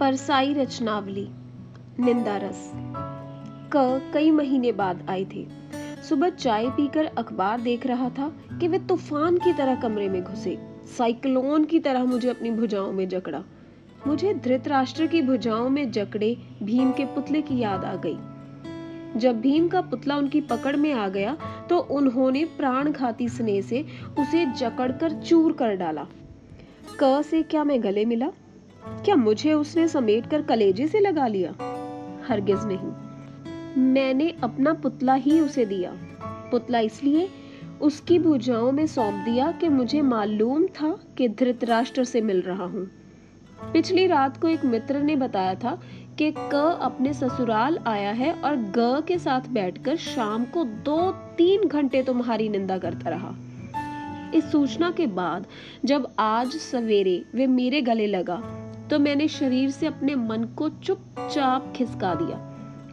परसाई रचनावली निंदा रस कई महीने बाद आए थे। सुबह चाय पीकर अखबार देख रहा था कि वे तूफान की तरह कमरे में घुसे, साइक्लोन की तरह मुझे अपनी भुजाओं में जकड़ा। मुझे धृतराष्ट्र की भुजाओं में जकड़े भीम के पुतले की याद आ गई। जब भीम का पुतला उनकी पकड़ में आ गया तो उन्होंने प्राणघाती स्नेह से उसे जकड़कर चूर कर डाला। क से क्या मैं गले मिला? क्या मुझे उसने समेटकर कलेजे से लगा लिया? हरगिज नहीं। मैंने अपना पुतला ही उसे दिया। पुतला इसलिए उसकी भुजाओं में सौंप दिया कि मुझे मालूम था कि धृतराष्ट्र से मिल रहा हूँ। पिछली रात को एक मित्र ने बताया था कि क अपने ससुराल आया है और ग के साथ बैठकर शाम को 2-3 घंटे तुम्हारी निंदा करता रहा। इस सूचना के बाद जब आज सवेरे वे मेरे गले लगा तो मैंने शरीर से अपने मन को चुपचाप खिसका दिया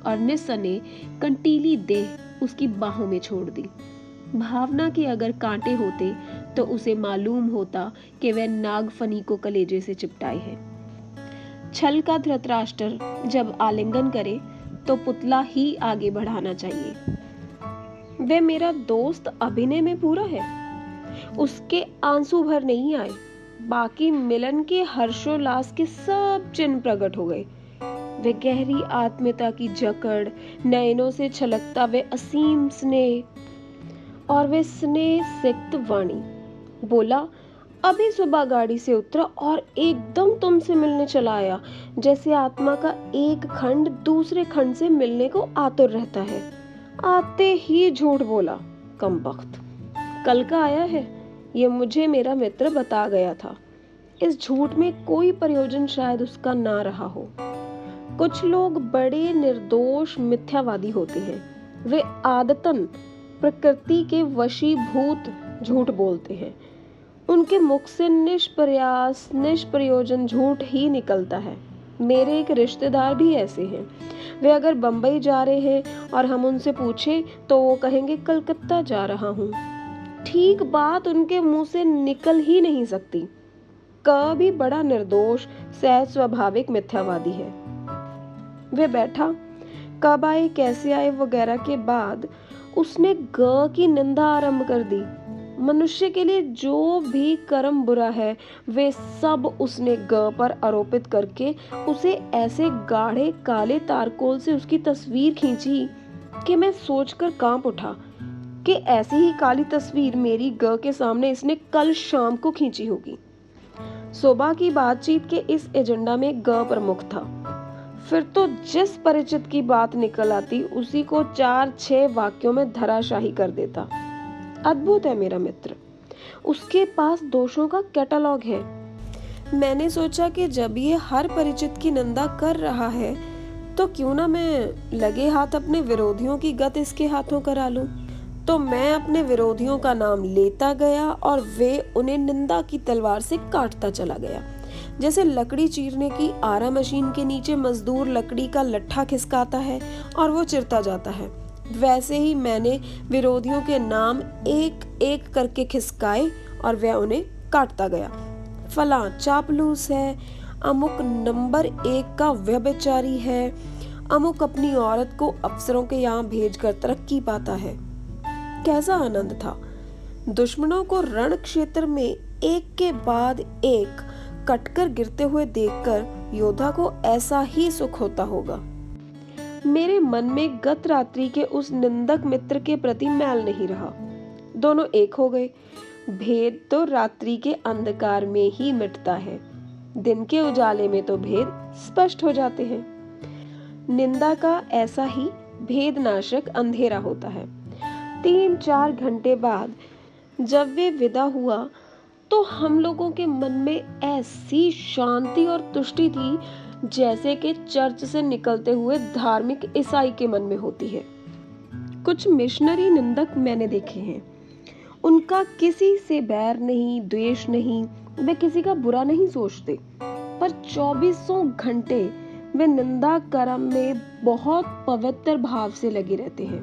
और निस्सने कंटीली देह उसकी बाहों में छोड़ दी। भावना के अगर कांटे होते तो उसे मालूम होता कि वह नागफनी को कलेजे से चिपटाए है। छल का धृतराष्ट्र जब आलिंगन करे तो पुतला ही आगे बढ़ाना चाहिए। वह मेरा दोस्त अभिनय में पूरा है। उसके आंसू भर नहीं आए, बाकी मिलन के हर्षोल्लास के सब चिन्ह प्रकट हो गए। वे गहरी आत्मीयता की जकड़, नयनों से छलकता वे असीम स्नेह और वे स्नेह सिक्त वाणी। बोला, अभी सुबह गाड़ी से उतरा और एकदम तुमसे मिलने चला आया, जैसे आत्मा का एक खंड दूसरे खंड से मिलने को आतुर रहता है। आते ही झूठ बोला, कमबख्त। कल का आया है, ये मुझे मेरा मित्र बता गया था। इस झूठ में कोई प्रयोजन शायद उसका ना रहा हो। कुछ लोग बड़े निर्दोष मिथ्यावादी होते हैं। वे आदतन प्रकृति के वशीभूत झूठ बोलते हैं। उनके मुख से निष्प्रयास निष्प्रयोजन झूठ ही निकलता है। मेरे एक रिश्तेदार भी ऐसे हैं। वे अगर बंबई जा रहे हैं और हम उनसे पूछे तो वो कहेंगे कलकत्ता जा रहा हूँ। ठीक बात उनके मुंह से निकल ही नहीं सकती। क भी बड़ा निर्दोष सहज स्वाभाविक मिथ्यावादी है। वे बैठा, कब आए कैसे आए वगैरह के बाद उसने ग की निंदा आरंभ कर दी। मनुष्य के लिए जो भी कर्म बुरा है वे सब उसने ग पर आरोपित करके उसे ऐसे गाढ़े काले तारकोल से उसकी तस्वीर खींची कि मैं सोचकर कांप उठा कि ऐसी ही काली तस्वीर मेरी ग के सामने इसने कल शाम को खींची होगी। सुबह की बातचीत के इस एजेंडा में ग प्रमुख था। फिर तो जिस परिचित की बात निकल आती उसी को 4-6 वाक्यों में धराशाही कर देता। अद्भुत है मेरा मित्र, उसके पास दोषों का कैटलॉग है। मैंने सोचा कि जब ये हर परिचित की निंदा कर रहा है तो क्यों ना मैं लगे हाथ अपने विरोधियों की गत इसके हाथों करा लूं। तो मैं अपने विरोधियों का नाम लेता गया और वे उन्हें निंदा की तलवार से काटता चला गया। जैसे लकड़ी चीरने की आरा मशीन के नीचे मजदूर लकड़ी का लट्ठा खिसकाता है और वो चिरता जाता है, वैसे ही मैंने विरोधियों के नाम एक एक करके खिसकाए और वह उन्हें काटता गया। फलां चापलूस है, अमुक नंबर 1 का व्यभिचारी है, अमुक अपनी औरत को अफसरों के यहाँ भेजकर तरक्की पाता है। कैसा आनंद था। दुश्मनों को रण क्षेत्र में एक के बाद एक कटकर गिरते हुए देखकर योद्धा को ऐसा ही सुख होता होगा। मेरे मन में गत रात्रि के उस निंदक मित्र के प्रति मैल नहीं रहा। दोनों एक हो गए। भेद तो रात्रि के अंधकार में ही मिटता है, दिन के उजाले में तो भेद स्पष्ट हो जाते हैं। निंदा का ऐसा ही भेदनाशक अंधेरा होता है। 3-4 घंटे बाद जब वे विदा हुआ तो हम लोगों के मन में ऐसी शांति और तुष्टि थी जैसे कि चर्च से निकलते हुए धार्मिक ईसाई के मन में होती है। कुछ मिशनरी निंदक मैंने देखे हैं। उनका किसी से बैर नहीं, द्वेष नहीं, वे किसी का बुरा नहीं सोचते, पर 24 घंटे वे निंदा कर्म में बहुत पवित्र भाव से लगे रहते हैं।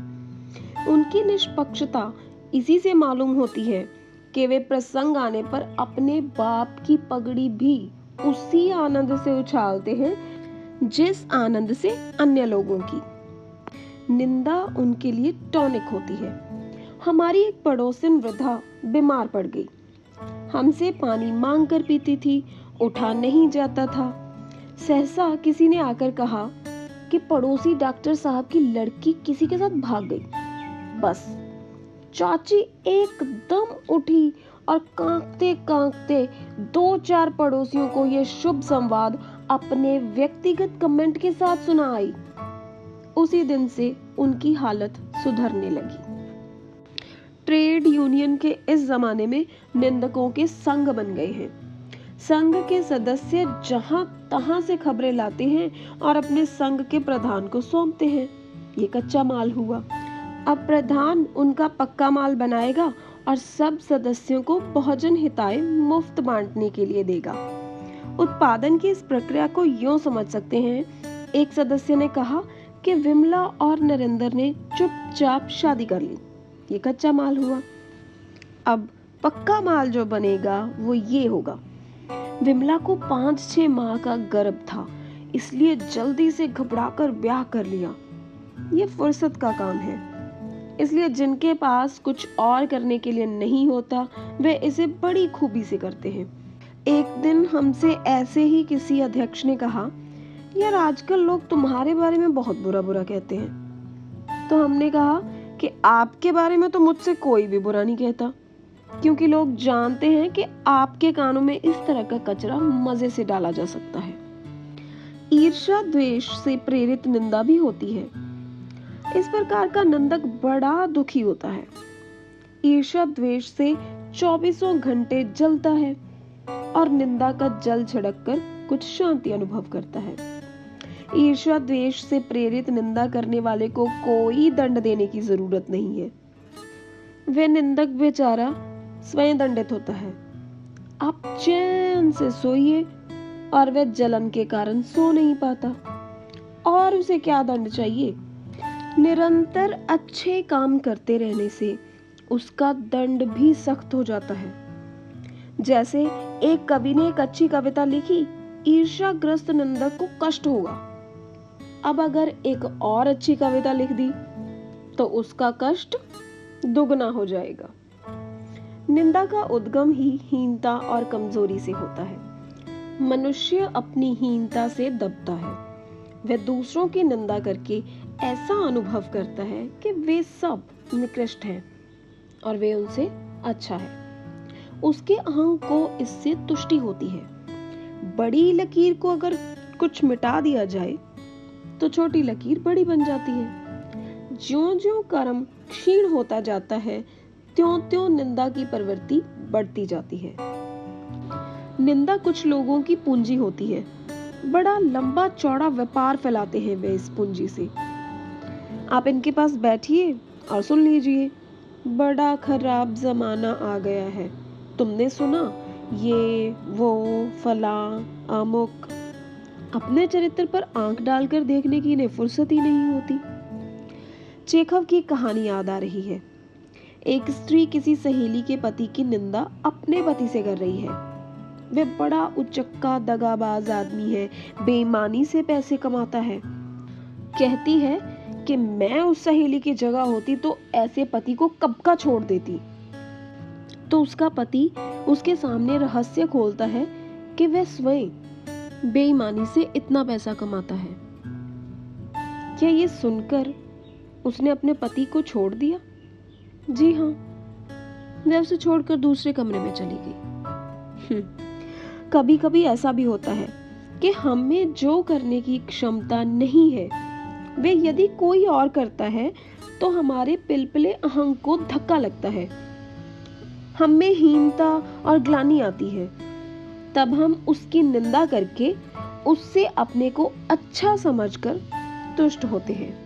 उनकी निष्पक्षता इसी से मालूम होती है कि वे प्रसंग आने पर अपने बाप की पगड़ी भी उसी आनंद से उछालते हैं जिस आनंद से अन्य लोगों की निंदा उनके लिए टॉनिक होती है। हमारी एक पड़ोसिन वृद्धा बीमार पड़ गई। हमसे पानी मांग कर पीती थी, उठा नहीं जाता था। सहसा किसी ने आकर कहा कि पड़ोसी डॉक्टर साहब की लड़की किसी के साथ भाग गई। बस चाची एकदम उठी और कांपते कांपते 2-4 पड़ोसियों को यह शुभ संवाद अपने व्यक्तिगत कमेंट के साथ सुनाई। उसी दिन से उनकी हालत सुधरने लगी। ट्रेड यूनियन के इस जमाने में निंदकों के संघ बन गए हैं। संघ के सदस्य जहां तहां से खबरें लाते हैं और अपने संघ के प्रधान को सौंपते हैं। ये कच्चा माल हुआ। अब प्रधान उनका पक्का माल बनाएगा और सब सदस्यों को बहुजन हिताय मुफ्त बांटने के लिए देगा। उत्पादन की इस प्रक्रिया को यूं समझ सकते हैं। एक सदस्य ने कहा कि विमला और नरेंद्र ने चुपचाप शादी कर ली। ये कच्चा माल हुआ। अब पक्का माल जो बनेगा वो ये होगा। विमला को 5-6 माह का गर्भ था, इसलिए जल्दी से घबराकर ब्याह कर लिया। ये फुर्सत का काम है, इसलिए जिनके पास कुछ और करने के लिए नहीं होता वे इसे बड़ी खूबी से करते हैं। एक दिन हमसे ऐसे ही किसी अध्यक्ष ने कहा, यार आजकल लोग तुम्हारे बारे में बहुत बुरा बुरा कहते हैं। तो हमने कहा कि आपके बारे में तो मुझसे कोई भी बुरा नहीं कहता, क्योंकि लोग जानते हैं कि आपके कानों में इस तरह का कचरा मजे से डाला जा सकता है। ईर्ष्या द्वेष से प्रेरित निंदा भी होती है। इस प्रकार का निंदक बड़ा दुखी होता है। ईर्ष्या द्वेष से 24 घंटे जलता है और निंदा का जल छिड़क कर कुछ शांति अनुभव करता है। ईर्ष्या द्वेष से प्रेरित निंदा करने वाले को कोई दंड देने की जरूरत नहीं है। वह निंदक बेचारा स्वयं दंडित होता है। आप चैन से सोइए और वह जलन के कारण सो नहीं पाता। और उसे क्या दंड चाहिए? निरंतर अच्छे काम करते रहने से उसका दंड भी सख्त हो जाता है। जैसे एक कवि ने एक अच्छी कविता लिखी, ईर्ष्याग्रस्त निंदक को कष्ट होगा। अब अगर एक और अच्छी कविता लिख दी तो उसका कष्ट दुगना हो जाएगा। निंदा का उद्गम ही हीनता और कमजोरी से होता है। मनुष्य अपनी हीनता से दबता है। वह दूसरों की निंदा करके ऐसा अनुभव करता है कि वे सब निकृष्ट हैं और वे उनसे अच्छा है। उसके अहंग को इससे तुष्टि होती है। बड़ी लकीर को अगर कुछ मिटा दिया जाए तो छोटी लकीर बड़ी बन जाती है। ज्यों-ज्यों कर्म क्षीण होता जाता है, त्यों-त्यों निंदा की प्रवृत्ति बढ़ती जाती है। निंदा कुछ लोगों की पूंजी होती है। बड़ा लंबा चौड़ा व्यापार फैलाते हैं वे इस पूंजी से। आप इनके पास बैठिए और सुन लीजिए, बड़ा खराब जमाना आ गया है, तुमने सुना, ये वो फला अमुक। अपने चरित्र पर आंख डालकर देखने की इन्हें फुर्सत ही नहीं होती। चेखव की कहानी याद आ रही है। एक स्त्री किसी सहेली के पति की निंदा अपने पति से कर रही है। वह बड़ा उचक्का दगाबाज आदमी है, बेईमानी से पैसे कमाता है। कहती है कि मैं उस सहेली की जगह होती तो ऐसे पति को कब का छोड़ देती। तो उसका पति उसके सामने रहस्य खोलता है कि वह स्वयं बेईमानी से इतना पैसा कमाता है। क्या ये सुनकर उसने अपने पति को छोड़ दिया? जी हाँ, वह उसे छोड़कर दूसरे कमरे में चली गई। कभी कभी ऐसा भी होता है कि हमें जो करने की क्षमता नहीं है वे यदि कोई और करता है तो हमारे पिलपिले अहंग को धक्का लगता है। हमें हीनता और ग्लानि आती है। तब हम उसकी निंदा करके उससे अपने को अच्छा समझकर तुष्ट होते हैं।